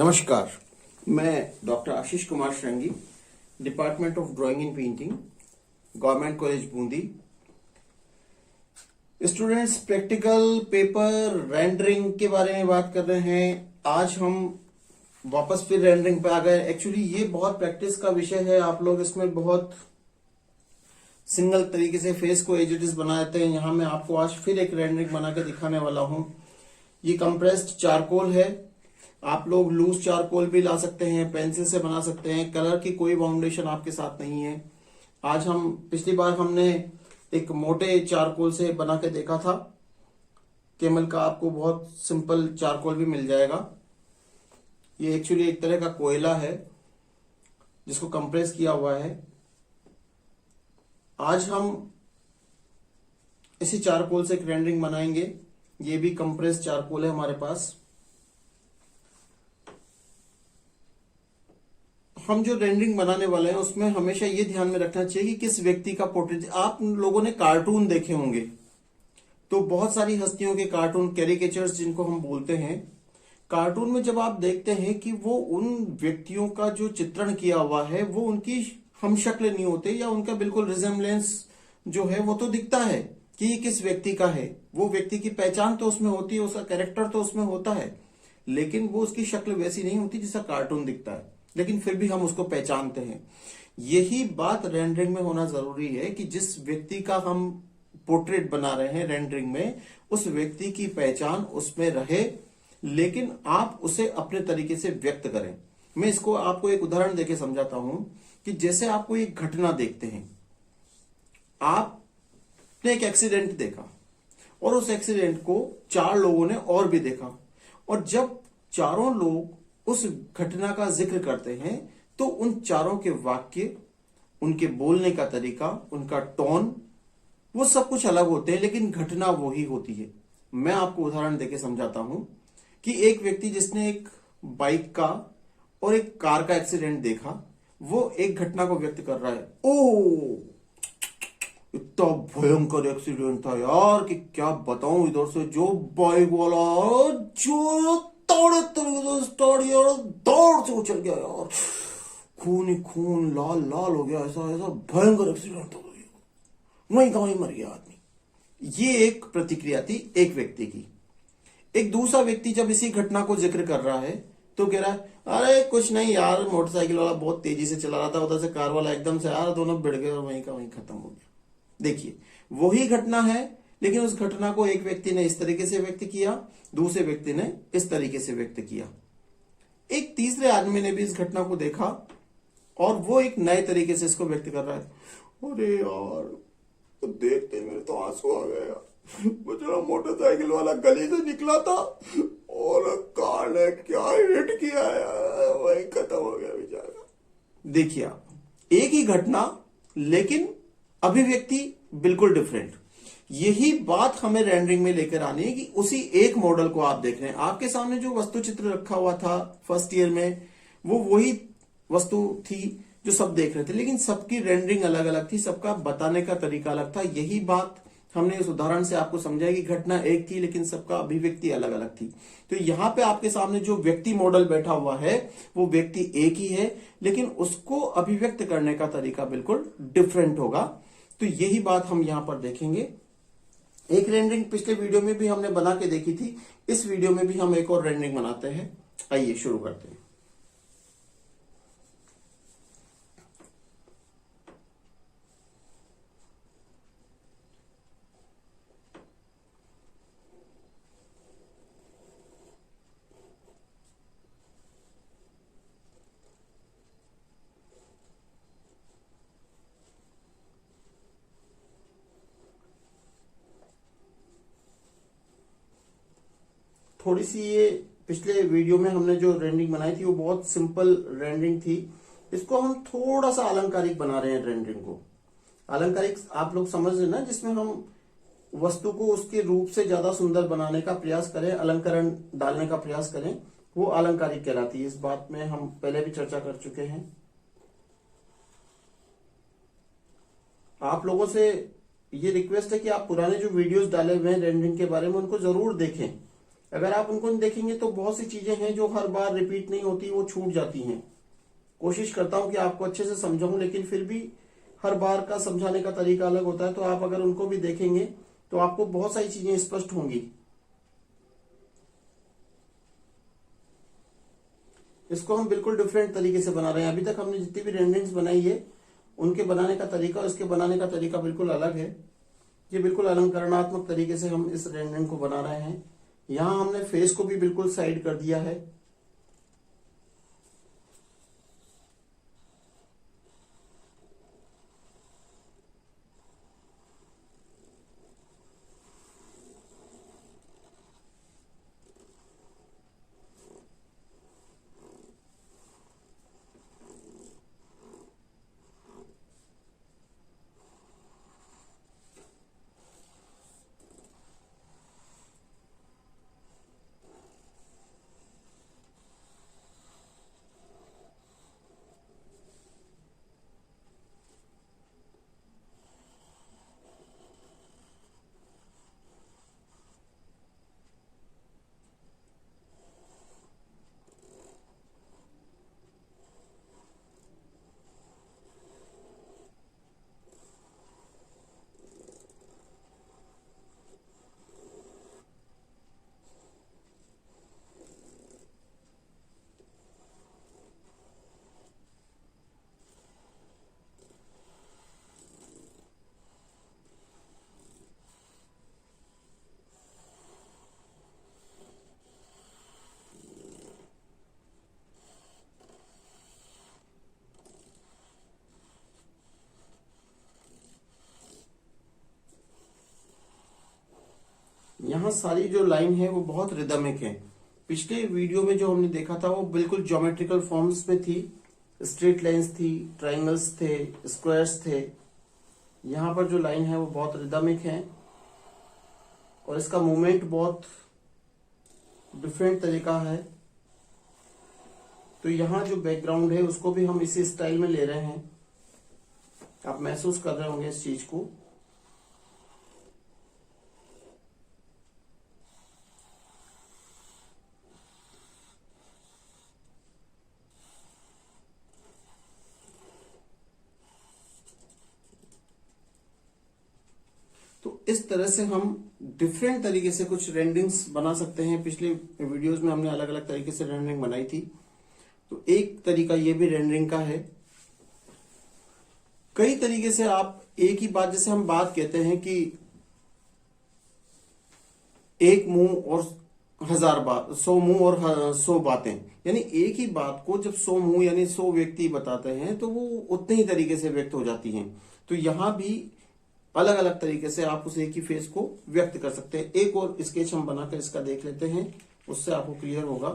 नमस्कार, मैं doctor Ashish Kumar Shringi, department of drawing and painting, government college Bundi. Students, practical paper rendering के बारे में बात कर रहे हैं। आज हम वापस फिर रेंडरिंग पे आ गए। एक्चुअली ये बहुत प्रैक्टिस का विषय है। आप लोग इसमें बहुत सिंगल तरीके से फेस को एज इट इज बनाते हैं। यहाँ मैं आपको आज फिर एक रेंडरिंग बना के दिखाने वाला हूँ। ये कंप्रेस्ड चारकोल है। आप लोग लूज चारकोल भी ला सकते हैं, पेंसिल से बना सकते हैं। कलर की कोई बाउंडेशन आपके साथ नहीं है। आज हम पिछली बार हमने एक मोटे चारकोल से बना के देखा था। केमल का आपको बहुत सिंपल चारकोल भी मिल जाएगा। ये एक्चुअली एक तरह का कोयला है जिसको कंप्रेस किया हुआ है। आज हम इसी चारकोल से एक रेंडरिंग बनाएंगे। ये भी कंप्रेस चारकोल है हमारे पास। हम जो रेंडरिंग बनाने वाले हैं उसमें हमेशा ये ध्यान में रखना चाहिए कि किस व्यक्ति का पोर्ट्रेट। आप लोगों ने कार्टून देखे होंगे, तो बहुत सारी हस्तियों के कार्टून, कैरिकेचर्स जिनको हम बोलते हैं, कार्टून में जब आप देखते हैं कि वो उन व्यक्तियों का जो चित्रण किया हुआ है वो उनकी हम शक्ल नहीं होते, या उनका बिल्कुल रिजेम्बलेंस जो है वो तो दिखता है कि ये किस व्यक्ति का है। वो व्यक्ति की पहचान तो उसमें होती है, उसका कैरेक्टर तो उसमें होता है, लेकिन वो उसकी शक्ल वैसी नहीं होती जैसा कार्टून दिखता है, लेकिन फिर भी हम उसको पहचानते हैं। यही बात रेंडरिंग में होना जरूरी है कि जिस व्यक्ति का हम पोर्ट्रेट बना रहे हैं रेंडरिंग में, उस व्यक्ति की पहचान उसमें रहे, लेकिन आप उसे अपने तरीके से व्यक्त करें। मैं इसको आपको एक उदाहरण देके समझाता हूं कि जैसे आपको एक घटना देखते हैं, आपने एक एक्सीडेंट देखा और उस एक्सीडेंट को 4 लोगों ने और भी देखा, और जब चारों लोग उस घटना का जिक्र करते हैं तो उन चारों के वाक्य, उनके बोलने का तरीका, उनका टोन, वो सब कुछ अलग होते हैं, लेकिन घटना वो ही होती है। मैं आपको उदाहरण देके समझाता हूं कि एक व्यक्ति जिसने एक बाइक का और एक कार का एक्सीडेंट देखा, वो एक घटना को व्यक्त कर रहा है। ओ, इतना भयंकर एक्सीडेंट था यार कि क्या बताऊं। इधर से जो बाइक वाला जो दौड़ से उछल गया यार, खून ही खून, लाल लाल हो गया। ऐसा ऐसा भयंकर एक्सीडेंट हो गया, वहीं का वहीं मर गया आदमी। ये एक प्रतिक्रिया थी एक व्यक्ति की। एक दूसरा व्यक्ति जब इसी घटना को जिक्र कर रहा है तो कह रहा है, अरे कुछ नहीं यार, मोटरसाइकिल वाला बहुत तेजी से चला रहा था, उधर से कार वाला एकदम से यार, दोनों भिड़ गए और वहीं का वहीं खत्म हो गया। देखिए, वही घटना है, लेकिन उस घटना को एक व्यक्ति ने इस तरीके से व्यक्त किया, दूसरे व्यक्ति ने इस तरीके से व्यक्त किया। एक तीसरे आदमी ने भी इस घटना को देखा और वो एक नए तरीके से इसको व्यक्त कर रहा है। अरे यार, तो देखते मेरे तो आंसू आ गए यार, वो जरा मोटरसाइकिल वाला गली से निकला था और कार ने क्या हिट किया यार, वही खत्म हो गया बेचारा। देखिए आप, एक ही घटना लेकिन अभिव्यक्ति बिल्कुल डिफरेंट। यही बात हमें रेंडरिंग में लेकर आनी है कि उसी एक मॉडल को आप देख रहे हैं। आपके सामने जो वस्तु चित्र रखा हुआ था फर्स्ट ईयर में, वो वही वस्तु थी जो सब देख रहे थे, लेकिन सबकी रेंडरिंग अलग अलग थी, सबका बताने का तरीका अलग था। यही बात हमने इस उदाहरण से आपको समझाया कि घटना एक थी लेकिन सबका अभिव्यक्ति अलग अलग थी। तो यहाँ पे आपके सामने जो व्यक्ति मॉडल बैठा हुआ है वो व्यक्ति एक ही है, लेकिन उसको अभिव्यक्त करने का तरीका बिल्कुल डिफरेंट होगा। तो यही बात हम यहाँ पर देखेंगे। एक रेंडरिंग पिछले वीडियो में भी हमने बना के देखी थी, इस वीडियो में भी हम एक और रेंडरिंग बनाते हैं। आइए शुरू करते हैं। थोड़ी सी ये पिछले वीडियो में हमने जो रेंडरिंग बनाई थी वो बहुत सिंपल रेंडरिंग थी। इसको हम थोड़ा सा अलंकारिक बना रहे हैं। रेंडरिंग को अलंकारिक आप लोग समझ रहे ना, जिसमें हम वस्तु को उसके रूप से ज्यादा सुंदर बनाने का प्रयास करें, अलंकरण डालने का प्रयास करें, वो अलंकारिक कहलाती है। इस बात में हम पहले भी चर्चा कर चुके हैं। आप लोगों से ये रिक्वेस्ट है कि आप पुराने जो वीडियोस डाले हुए हैं रेंडरिंग के बारे में उनको जरूर देखें। अगर आप उनको नहीं देखेंगे तो बहुत सी चीजें हैं जो हर बार रिपीट नहीं होती, वो छूट जाती हैं। कोशिश करता हूं कि आपको अच्छे से समझाऊं, लेकिन फिर भी हर बार का समझाने का तरीका अलग होता है। तो आप अगर उनको भी देखेंगे तो आपको बहुत सारी चीजें स्पष्ट होंगी। इसको हम बिल्कुल डिफरेंट तरीके से बना रहे हैं। अभी तक हमने जितनी भी रेंडरिंग्स बनाई है उनके बनाने का तरीका और इसके बनाने का तरीका बिल्कुल अलग है। ये बिल्कुल अलंकरणात्मक तरीके से हम इस रेंडरिंग को बना रहे हैं। यहां हमने फेस को भी बिल्कुल साइड कर दिया है। यहाँ सारी जो लाइन है वो बहुत रिदमिक है। पिछले वीडियो में जो हमने देखा था वो बिल्कुल ज्योमेट्रिकल फॉर्म्स में थी, स्ट्रेट लाइंस थी, ट्राइंगल्स थे, स्क्वायर्स थे। यहाँ पर जो लाइन है वो बहुत रिदमिक है और इसका मूवमेंट बहुत डिफरेंट तरीका है। तो यहाँ जो बैकग्राउंड है उसको भी हम इसी स्टाइल में ले रहे हैं। आप महसूस कर रहे होंगे इस चीज को। तो इस तरह से हम डिफरेंट तरीके से कुछ रेंडरिंग्स बना सकते हैं। पिछले वीडियोस में हमने अलग अलग तरीके से रेंडरिंग बनाई थी। तो एक तरीका ये भी रेंडरिंग का है। कई तरीके से आप एक ही बात, जैसे हम बात कहते हैं कि एक मुंह और 1000 बात, 100 मुंह और 100 बातें, यानी एक ही बात को जब 100 मुंह यानी 100 व्यक्ति बताते हैं तो वो उतने ही तरीके से व्यक्त हो जाती हैं। तो यहां भी अलग अलग तरीके से आप उस एक ही फेस को व्यक्त कर सकते हैं। एक और स्केच हम बनाकर इसका देख लेते हैं, उससे आपको क्लियर होगा।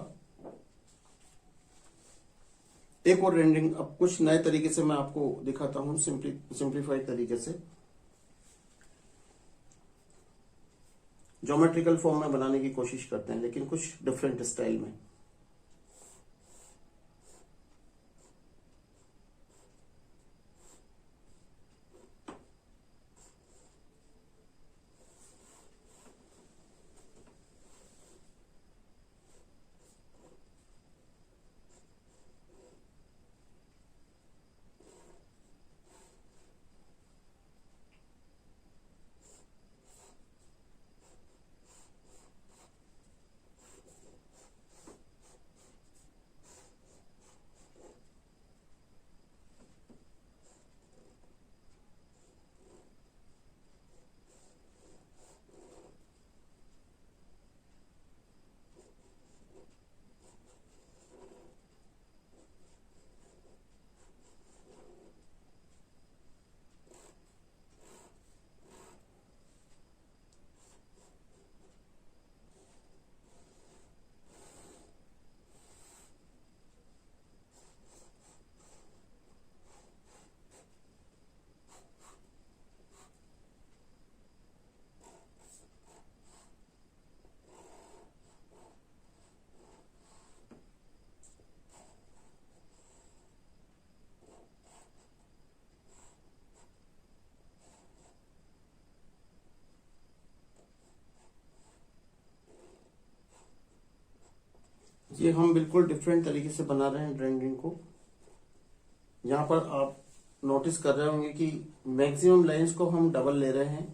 एक और रेंडरिंग अब कुछ नए तरीके से मैं आपको दिखाता हूं, सिंप्लीफाइड तरीके से ज्योमेट्रिकल फॉर्म में बनाने की कोशिश करते हैं, लेकिन कुछ डिफरेंट स्टाइल में। ये हम बिल्कुल डिफरेंट तरीके से बना रहे हैं रेंडरिंग को। यहाँ पर आप नोटिस कर रहे होंगे कि मैक्सिमम लाइंस को हम डबल ले रहे हैं।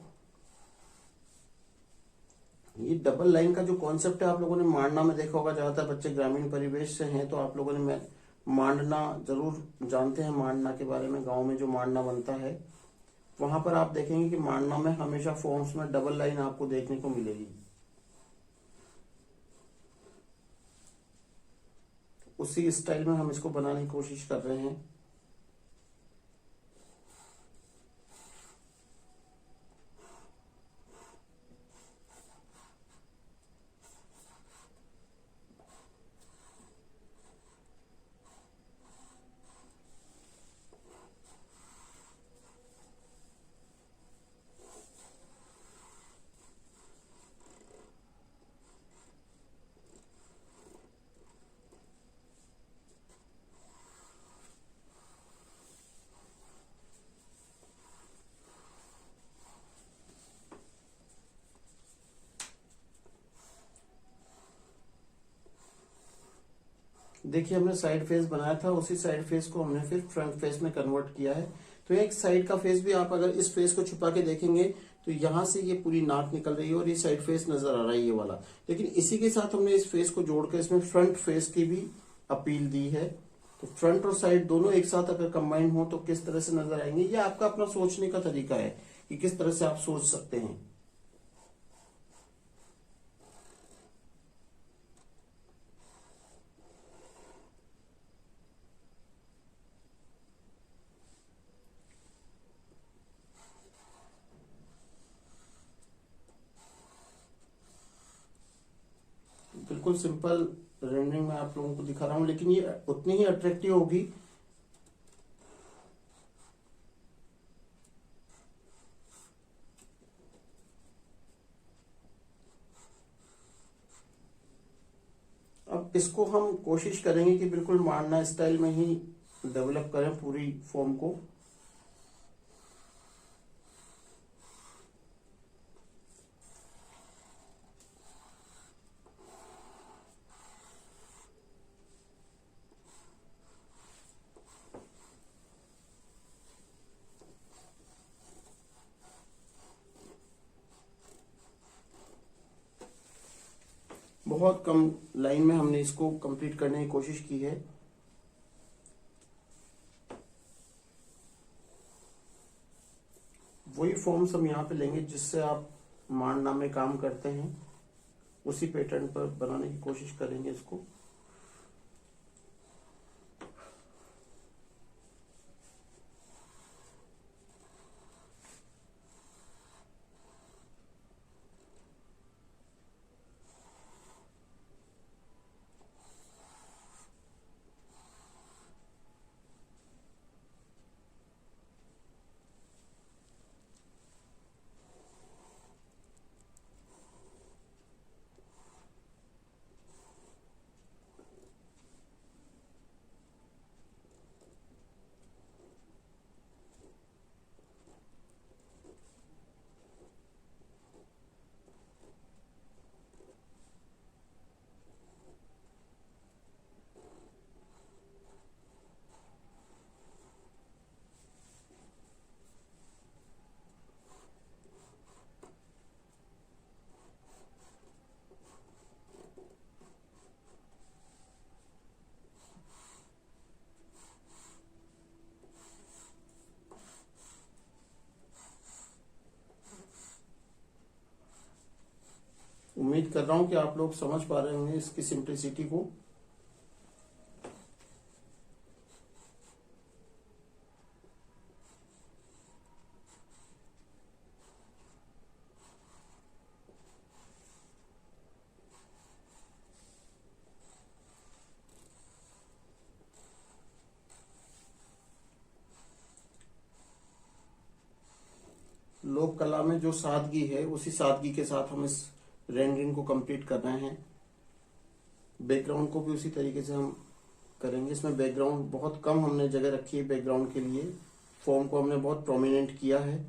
ये डबल लाइन का जो कॉन्सेप्ट है आप लोगों ने मांडना में देखा होगा। ज्यादातर बच्चे ग्रामीण परिवेश से हैं तो आप लोगों ने मांडना जरूर जानते हैं। मांडना के बारे में, गांव में जो मांडना बनता है वहां पर आप देखेंगे कि मांडना में हमेशा फॉर्म्स में डबल लाइन आपको देखने को मिलेगी। उसी स्टाइल में हम इसको बनाने की कोशिश कर रहे हैं। देखिए हमने साइड फेस बनाया था, उसी साइड फेस को हमने फिर फ्रंट फेस में कन्वर्ट किया है। तो एक साइड का फेस भी आप अगर इस फेस को छुपा के देखेंगे तो यहां से ये पूरी नाक निकल रही है और ये साइड फेस नजर आ रहा है ये वाला। लेकिन इसी के साथ हमने इस फेस को जोड़कर इसमें फ्रंट फेस की भी अपील दी है। तो फ्रंट और साइड दोनों एक साथ अगर कंबाइन हो तो किस तरह से नजर आएंगे, ये आपका अपना सोचने का तरीका है कि किस तरह से आप सोच सकते हैं। बिल्कुल सिंपल रेंडरिंग में आप लोगों को दिखा रहा हूं, लेकिन ये उतनी ही अट्रैक्टिव होगी। अब इसको हम कोशिश करेंगे कि बिल्कुल मांडना स्टाइल में ही डेवलप करें पूरी फॉर्म को। बहुत कम लाइन में हमने इसको कंप्लीट करने की कोशिश की है। वही फॉर्म्स हम यहाँ पे लेंगे जिससे आप मांडना में काम करते हैं, उसी पैटर्न पर बनाने की कोशिश करेंगे इसको। उम्मीद कर रहा हूं कि आप लोग समझ पा रहे होंगे इसकी सिंप्लिसिटी को। लोक कला में जो सादगी है उसी सादगी के साथ हम इस रेंडरिंग को कंप्लीट कर रहे हैं। बैकग्राउंड को भी उसी तरीके से हम करेंगे। इसमें बैकग्राउंड बहुत कम हमने जगह रखी है बैकग्राउंड के लिए। फॉर्म को हमने बहुत प्रोमिनेंट किया है।